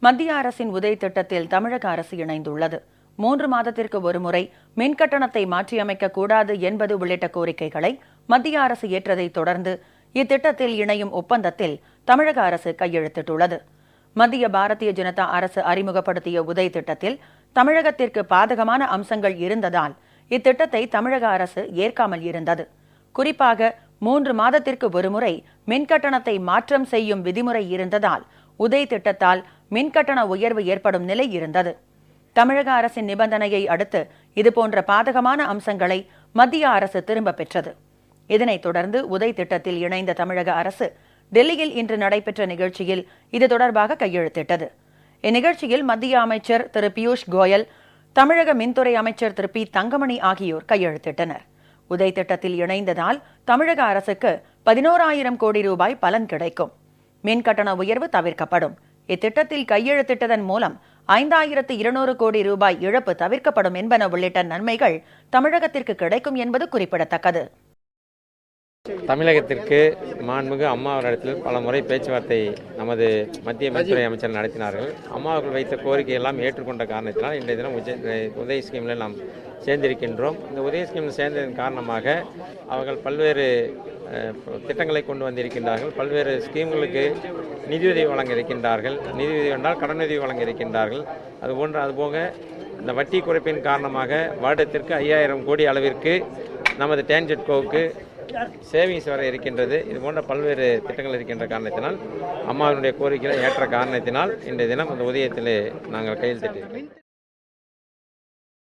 மத்திய அரசின் உதய் திட்டத்தில் தமிழக அரசு இணைந்துள்ளது. 3 மாதத்திற்கு ஒருமுறை மின் கட்டணத்தை மாற்றியமைக்க கூடாது என்பது உள்ளிட்ட கோரிக்கைகளை மத்திய அரசு ஏற்றதைத் தொடர்ந்து இத்திட்டத்தில் இணையும் ஒப்பந்தத்தில் தமிழக அரசு கையெழுத்திட்டுள்ளது. மத்திய பாரதிய ஜனதா அரசு அறிமுகப்படுத்திய உதய் திட்டத்தில் தமிழகத்திற்கு பாதகமான அம்சங்கள் இருந்ததால் இத்திட்டத்தை தமிழக அரசு ஏற்காமல் இருந்தது. குறிப்பாக 3 மாதத்திற்கு ஒருமுறை மின்கட்டணத்தை மாற்றம் செய்யும் விதிமுறை இருந்ததால் உதய் திட்டத்தால் மின்கட்டண உயர்வு ஏற்படும் நிலை இருந்தது. தமிழக அரசின் நிபந்தனையை அடுத்து இதுபோன்ற பாதகமான அம்சங்களை மத்திய அரசு திரும்ப பெற்றது. இதனைத் தொடர்ந்து உதய் திட்டத்தில் இணைந்த தமிழக அரசு டெல்லியில் இன்று நடைபெற்ற நிகழ்ச்சியில் இது தொடர்பாக கையெழுத்திட்டது. இந்நிகழ்ச்சியில் மத்திய அமைச்சர் திரு பியூஷ் கோயல், தமிழக மின்துறை அமைச்சர் திரு பி தங்கமணி ஆகியோர் கையெழுத்திட்டனர். உதய் திட்டத்தில் இணைந்ததால் தமிழக அரசுக்கு 11,000 கோடி ரூபாய் பலன் கிடைக்கும். மின் கட்டண உயர்வு தவிர்க்கப்படும். இத்திட்டத்தில் கையெழுத்திட்டதன் மூலம் 5,200 கோடி ரூபாய் இழப்பு தவிர்க்கப்படும் என்பன உள்ளிட்ட நன்மைகள் தமிழகத்திற்கு கிடைக்கும் என்பது குறிப்பிடத்தக்கது. தமிழகத்திற்கு மாண்புமிகு அம்மா அவரிடத்தில் பல முறை பேச்சுவார்த்தை நமது மத்திய மின்துறை அமைச்சர் நடத்தினார்கள். அம்மா அவர்கள் வைத்த கோரிக்கை எல்லாம் ஏற்றுக்கொண்ட காரணத்தினால் இன்றைய தினம் உதய் ஸ்கீமில் நாம் சேர்ந்திருக்கின்றோம். இந்த உதய் ஸ்கீமில் சேர்ந்ததன் காரணமாக அவர்கள் பல்வேறு திட்டங்களை கொண்டு வந்திருக்கின்றார்கள். பல்வேறு ஸ்கீம்களுக்கு நிதியுதவி வழங்க இருக்கின்றார்கள். நிதியுதவி என்றால் கடனுதவி வழங்க இருக்கின்றார்கள். அதுபோக இந்த வட்டி குறைப்பின் காரணமாக வருடத்திற்கு 5,000 கோடி அளவிற்கு நமது டேன்ஜெட்கோவுக்கு சேவிங்ஸ் வர இருக்கின்றது. இது போன்ற பல்வேறு திட்டங்கள் இருக்கின்ற காரணத்தினால் அம்மாவினுடைய கோரிக்கைகளை ஏற்ற காரணத்தினால் இன்றைய தினம் அந்த உதயத்திலே நாங்கள் கையெழுத்திட்டிருக்கிறோம்.